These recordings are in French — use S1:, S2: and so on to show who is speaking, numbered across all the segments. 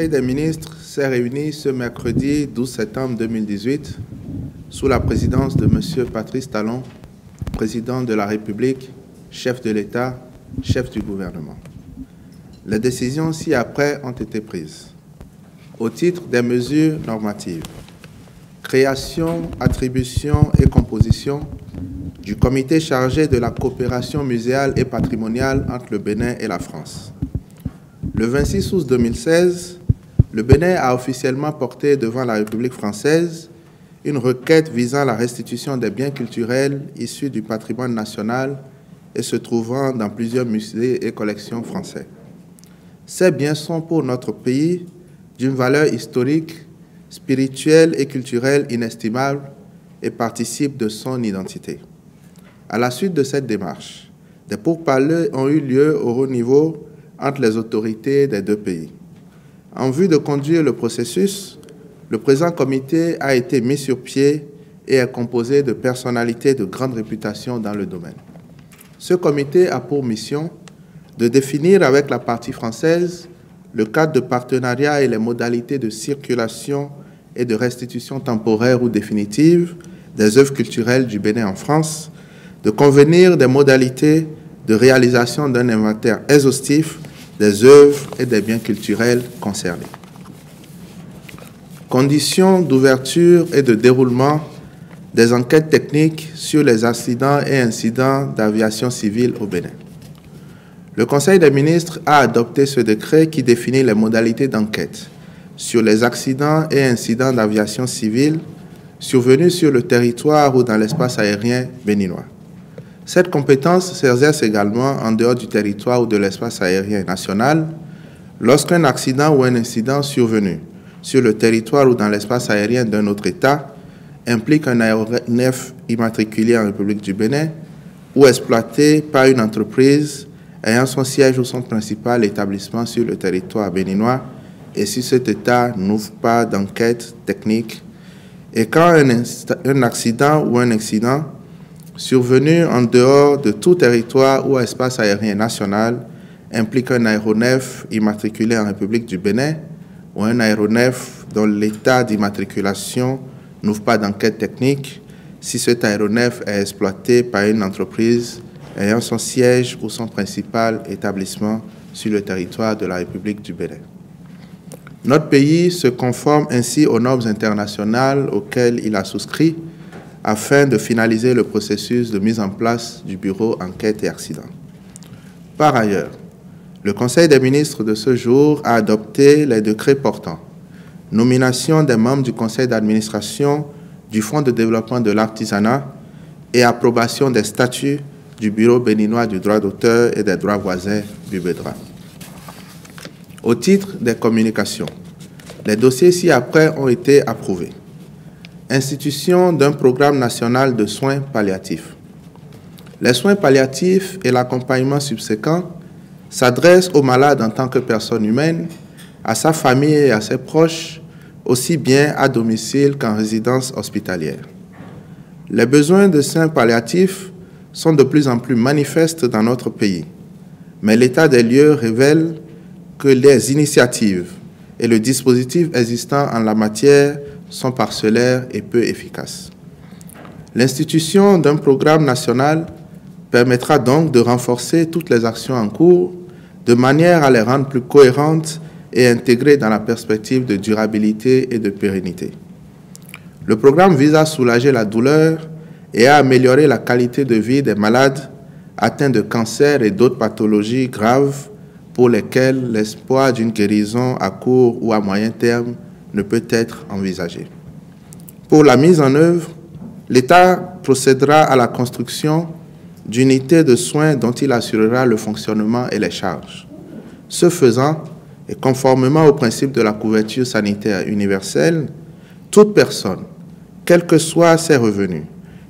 S1: Conseil des ministres s'est réuni ce mercredi 12 septembre 2018 sous la présidence de M. Patrice Talon, président de la République, chef de l'État, chef du gouvernement. Les décisions ci-après ont été prises. Au titre des mesures normatives, création, attribution et composition du comité chargé de la coopération muséale et patrimoniale entre le Bénin et la France. Le 26 août 2016, le Bénin a officiellement porté devant la République française une requête visant la restitution des biens culturels issus du patrimoine national et se trouvant dans plusieurs musées et collections français. Ces biens sont pour notre pays d'une valeur historique, spirituelle et culturelle inestimable et participent de son identité. À la suite de cette démarche, des pourparlers ont eu lieu au haut niveau entre les autorités des deux pays. En vue de conduire le processus, le présent comité a été mis sur pied et est composé de personnalités de grande réputation dans le domaine. Ce comité a pour mission de définir avec la partie française le cadre de partenariat et les modalités de circulation et de restitution temporaire ou définitive des œuvres culturelles du Bénin en France, de convenir des modalités de réalisation d'un inventaire exhaustif des œuvres et des biens culturels concernés. Conditions d'ouverture et de déroulement des enquêtes techniques sur les accidents et incidents d'aviation civile au Bénin. Le Conseil des ministres a adopté ce décret qui définit les modalités d'enquête sur les accidents et incidents d'aviation civile survenus sur le territoire ou dans l'espace aérien béninois. Cette compétence s'exerce également en dehors du territoire ou de l'espace aérien national lorsqu'un accident ou un incident survenu sur le territoire ou dans l'espace aérien d'un autre État implique un aéronef immatriculé en République du Bénin ou exploité par une entreprise ayant son siège ou son principal établissement sur le territoire béninois et si cet État n'ouvre pas d'enquête technique et quand un accident ou un incident survenu en dehors de tout territoire ou espace aérien national implique un aéronef immatriculé en République du Bénin ou un aéronef dont l'état d'immatriculation n'ouvre pas d'enquête technique si cet aéronef est exploité par une entreprise ayant son siège ou son principal établissement sur le territoire de la République du Bénin. Notre pays se conforme ainsi aux normes internationales auxquelles il a souscrit afin de finaliser le processus de mise en place du Bureau Enquête et Accidents. Par ailleurs, le Conseil des ministres de ce jour a adopté les décrets portant nomination des membres du Conseil d'administration du Fonds de développement de l'artisanat et approbation des statuts du Bureau béninois du droit d'auteur et des droits voisins du BEDRA. Au titre des communications, les dossiers ci-après ont été approuvés. Institution d'un programme national de soins palliatifs. Les soins palliatifs et l'accompagnement subséquent s'adressent aux malades en tant que personne humaine, à sa famille et à ses proches, aussi bien à domicile qu'en résidence hospitalière. Les besoins de soins palliatifs sont de plus en plus manifestes dans notre pays, mais l'état des lieux révèle que les initiatives et le dispositif existant en la matière sont parcellaires et peu efficaces. L'institution d'un programme national permettra donc de renforcer toutes les actions en cours de manière à les rendre plus cohérentes et intégrées dans la perspective de durabilité et de pérennité. Le programme vise à soulager la douleur et à améliorer la qualité de vie des malades atteints de cancer et d'autres pathologies graves pour lesquelles l'espoir d'une guérison à court ou à moyen terme ne peut être envisagé. Pour la mise en œuvre, l'État procédera à la construction d'unités de soins dont il assurera le fonctionnement et les charges. Ce faisant, et conformément au principe de la couverture sanitaire universelle, toute personne, quels que soient ses revenus,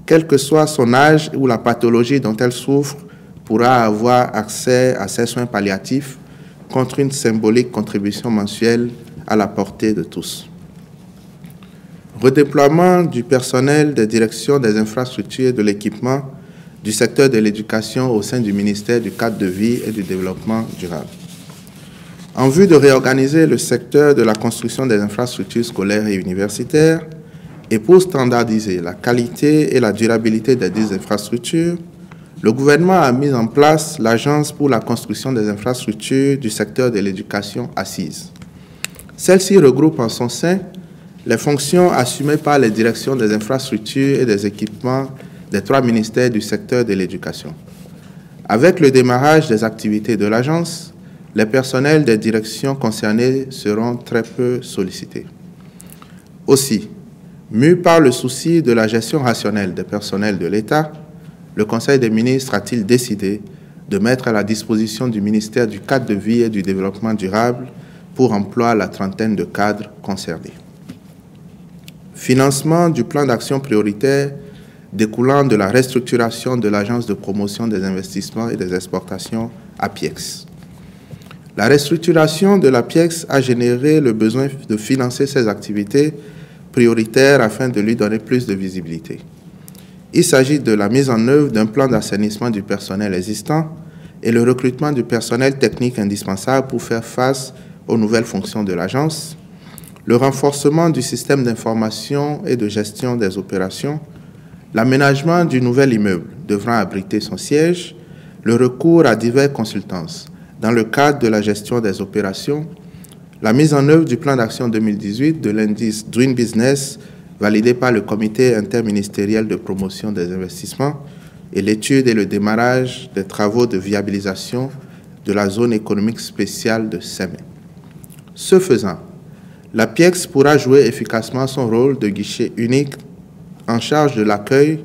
S1: quel que soit son âge ou la pathologie dont elle souffre, pourra avoir accès à ces soins palliatifs contre une symbolique contribution mensuelle à la portée de tous. Redéploiement du personnel des directions des infrastructures et de l'équipement du secteur de l'éducation au sein du ministère du cadre de vie et du développement durable. En vue de réorganiser le secteur de la construction des infrastructures scolaires et universitaires et pour standardiser la qualité et la durabilité des dites infrastructures, le gouvernement a mis en place l'Agence pour la construction des infrastructures du secteur de l'éducation assise. Celle-ci regroupe en son sein les fonctions assumées par les directions des infrastructures et des équipements des 3 ministères du secteur de l'éducation. Avec le démarrage des activités de l'agence, les personnels des directions concernées seront très peu sollicités. Aussi, mu par le souci de la gestion rationnelle des personnels de l'État, le Conseil des ministres a-t-il décidé de mettre à la disposition du ministère du cadre de vie et du développement durable pour emploi la trentaine de cadres concernés. Financement du plan d'action prioritaire découlant de la restructuration de l'Agence de promotion des investissements et des exportations APIEX. La restructuration de l'APIEX a généré le besoin de financer ces activités prioritaires afin de lui donner plus de visibilité. Il s'agit de la mise en œuvre d'un plan d'assainissement du personnel existant et le recrutement du personnel technique indispensable pour faire face aux nouvelles fonctions de l'agence, le renforcement du système d'information et de gestion des opérations, l'aménagement du nouvel immeuble devant abriter son siège, le recours à diverses consultances dans le cadre de la gestion des opérations, la mise en œuvre du plan d'action 2018 de l'indice Doing Business validé par le comité interministériel de promotion des investissements et l'étude et le démarrage des travaux de viabilisation de la zone économique spéciale de Sémé. Ce faisant, l'APIEX pourra jouer efficacement son rôle de guichet unique en charge de l'accueil,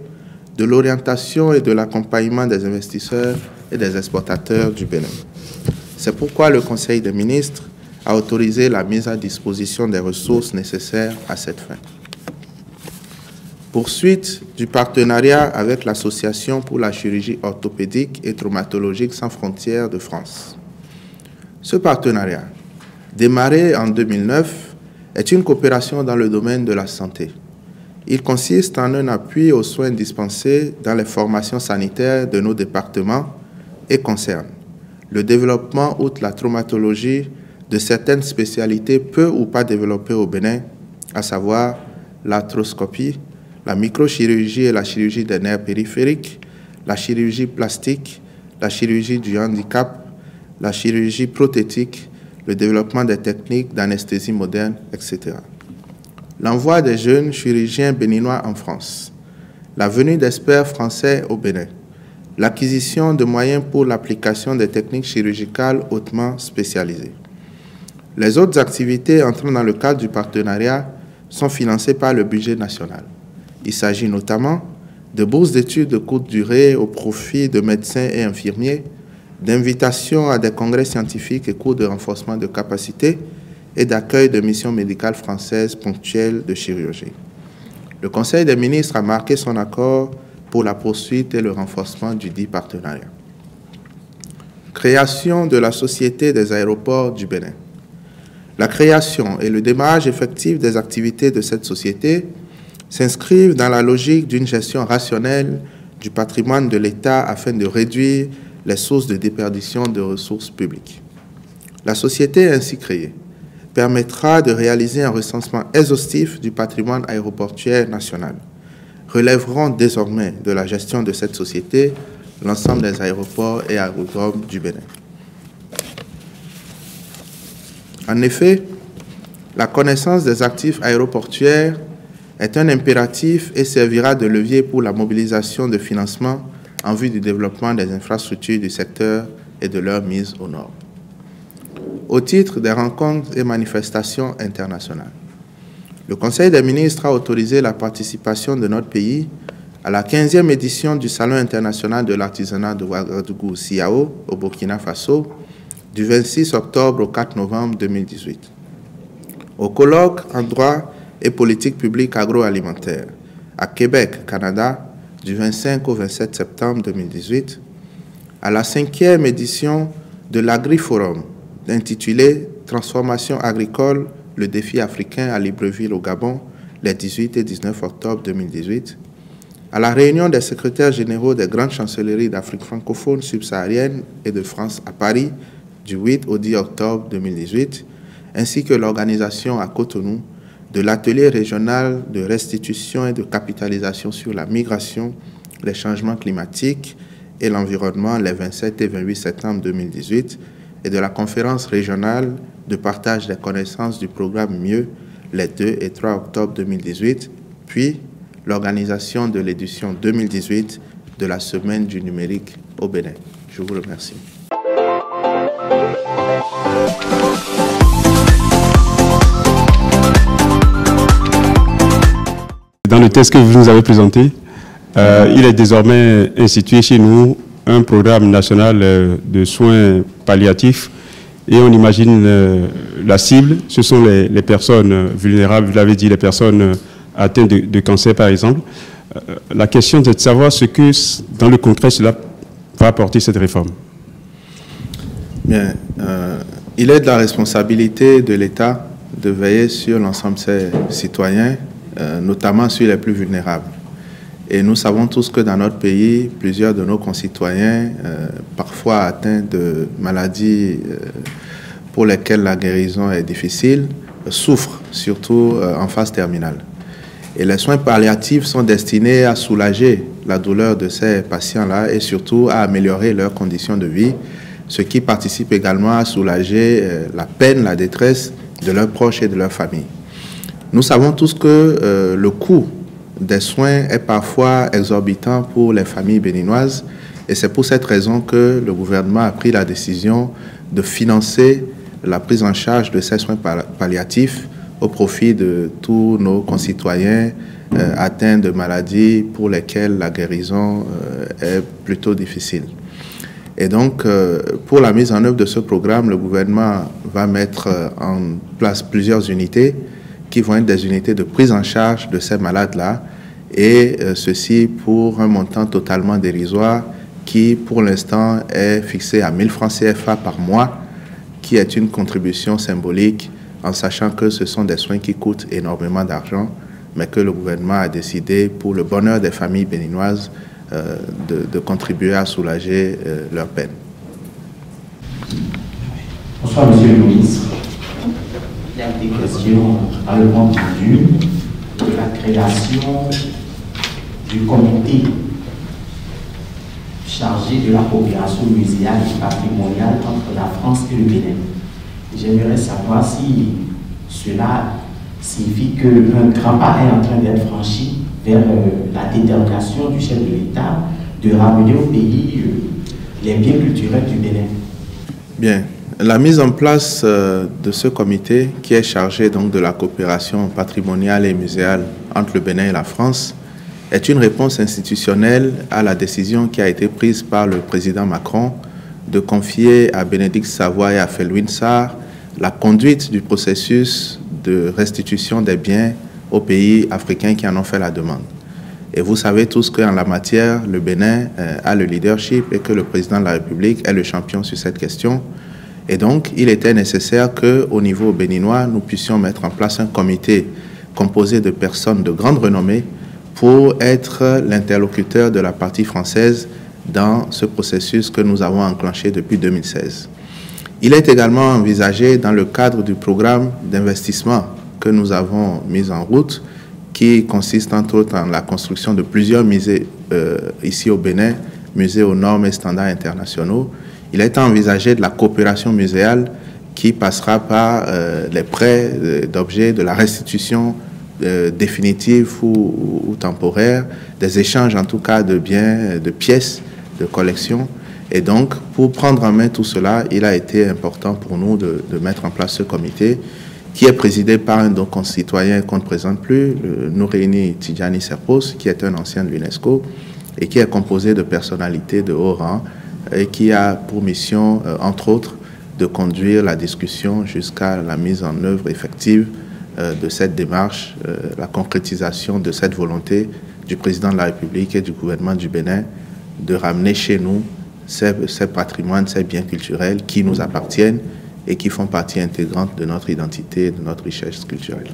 S1: de l'orientation et de l'accompagnement des investisseurs et des exportateurs du Bénin. C'est pourquoi le Conseil des ministres a autorisé la mise à disposition des ressources nécessaires à cette fin. Poursuite du partenariat avec l'Association pour la chirurgie orthopédique et traumatologique sans frontières de France. Ce partenariat, démarré en 2009, est une coopération dans le domaine de la santé. Il consiste en un appui aux soins dispensés dans les formations sanitaires de nos départements et concerne le développement, outre la traumatologie, de certaines spécialités peu ou pas développées au Bénin, à savoir l'arthroscopie, la microchirurgie et la chirurgie des nerfs périphériques, la chirurgie plastique, la chirurgie du handicap, la chirurgie prothétique, le développement des techniques d'anesthésie moderne, etc. L'envoi des jeunes chirurgiens béninois en France, la venue d'experts français au Bénin, l'acquisition de moyens pour l'application des techniques chirurgicales hautement spécialisées. Les autres activités entrant dans le cadre du partenariat sont financées par le budget national. Il s'agit notamment de bourses d'études de courte durée au profit de médecins et infirmiers, d'invitations à des congrès scientifiques et cours de renforcement de capacités et d'accueil de missions médicales françaises ponctuelles de chirurgie. Le Conseil des ministres a marqué son accord pour la poursuite et le renforcement du dit partenariat. Création de la Société des aéroports du Bénin. La création et le démarrage effectif des activités de cette société s'inscrivent dans la logique d'une gestion rationnelle du patrimoine de l'État afin de réduire les sources de déperdition de ressources publiques. La société ainsi créée permettra de réaliser un recensement exhaustif du patrimoine aéroportuaire national. Relèveront désormais de la gestion de cette société l'ensemble des aéroports et aérodromes du Bénin. En effet, la connaissance des actifs aéroportuaires est un impératif et servira de levier pour la mobilisation de financement en vue du développement des infrastructures du secteur et de leur mise aux normes. Au titre des rencontres et manifestations internationales, le Conseil des ministres a autorisé la participation de notre pays à la 15e édition du Salon international de l'artisanat de Ouagadougou, CIAO, au Burkina Faso, du 26 octobre au 4 novembre 2018. Au colloque en droit et politique publique agroalimentaire à Québec, Canada, du 25 au 27 septembre 2018, à la 5e édition de l'Agri-Forum, intitulé « Transformation agricole, le défi africain à Libreville au Gabon, les 18 et 19 octobre 2018 », à la réunion des secrétaires généraux des grandes chancelleries d'Afrique francophone, subsaharienne et de France à Paris, du 8 au 10 octobre 2018, ainsi que l'organisation à Cotonou de l'atelier régional de restitution et de capitalisation sur la migration, les changements climatiques et l'environnement les 27 et 28 septembre 2018 et de la conférence régionale de partage des connaissances du programme Mieux les 2 et 3 octobre 2018, puis l'organisation de l'édition 2018 de la Semaine du numérique au Bénin. Je vous remercie.
S2: Dans le texte que vous nous avez présenté, il est désormais institué chez nous un programme national de soins palliatifs et on imagine la cible, ce sont les personnes vulnérables, vous l'avez dit, les personnes atteintes de cancer par exemple. La question est de savoir ce que, dans le concret, cela va apporter cette réforme.
S1: Bien, il est de la responsabilité de l'État de veiller sur l'ensemble de ses citoyens, notamment sur les plus vulnérables. Et nous savons tous que dans notre pays, plusieurs de nos concitoyens, parfois atteints de maladies pour lesquelles la guérison est difficile, souffrent, surtout en phase terminale. Et les soins palliatifs sont destinés à soulager la douleur de ces patients-là et surtout à améliorer leurs conditions de vie, ce qui participe également à soulager la peine, la détresse de leurs proches et de leurs familles. Nous savons tous que le coût des soins est parfois exorbitant pour les familles béninoises et c'est pour cette raison que le gouvernement a pris la décision de financer la prise en charge de ces soins palliatifs au profit de tous nos concitoyens atteints de maladies pour lesquelles la guérison est plutôt difficile. Et donc, pour la mise en œuvre de ce programme, le gouvernement va mettre en place plusieurs unités qui vont être des unités de prise en charge de ces malades-là, et ceci pour un montant totalement dérisoire qui, pour l'instant, est fixé à 1 000 francs CFA par mois, qui est une contribution symbolique, en sachant que ce sont des soins qui coûtent énormément d'argent, mais que le gouvernement a décidé, pour le bonheur des familles béninoises, de contribuer à soulager leur peine.
S3: Bonsoir, Monsieur le ministre. Il y a des questions dans le compte rendu de la création du comité chargé de la coopération muséale et patrimoniale entre la France et le Bénin. J'aimerais savoir si cela signifie qu'un grand pas est en train d'être franchi vers la détermination du chef de l'État de ramener au pays les biens culturels du Bénin.
S1: Bien. La mise en place de ce comité, qui est chargé donc de la coopération patrimoniale et muséale entre le Bénin et la France, est une réponse institutionnelle à la décision qui a été prise par le président Macron de confier à Bénédicte Savoy et à Felwine Sarr la conduite du processus de restitution des biens aux pays africains qui en ont fait la demande. Et vous savez tous qu'en la matière, le Bénin a le leadership et que le président de la République est le champion sur cette question. Et donc, il était nécessaire qu'au niveau béninois, nous puissions mettre en place un comité composé de personnes de grande renommée pour être l'interlocuteur de la partie française dans ce processus que nous avons enclenché depuis 2016. Il est également envisagé dans le cadre du programme d'investissement que nous avons mis en route, qui consiste entre autres en la construction de plusieurs musées ici au Bénin, musées aux normes et standards internationaux. Il est envisagé de la coopération muséale qui passera par les prêts d'objets, de la restitution définitive ou temporaire, des échanges en tout cas de biens, de pièces, de collections. Et donc, pour prendre en main tout cela, il a été important pour nous de mettre en place ce comité qui est présidé par un de nos concitoyens qu'on ne présente plus, Noureini Tidjani Serpos, qui est un ancien de l'UNESCO et qui est composé de personnalités de haut rang et qui a pour mission, entre autres, de conduire la discussion jusqu'à la mise en œuvre effective de cette démarche, la concrétisation de cette volonté du président de la République et du gouvernement du Bénin de ramener chez nous ces patrimoines, ces biens culturels qui nous appartiennent et qui font partie intégrante de notre identité et de notre richesse culturelle.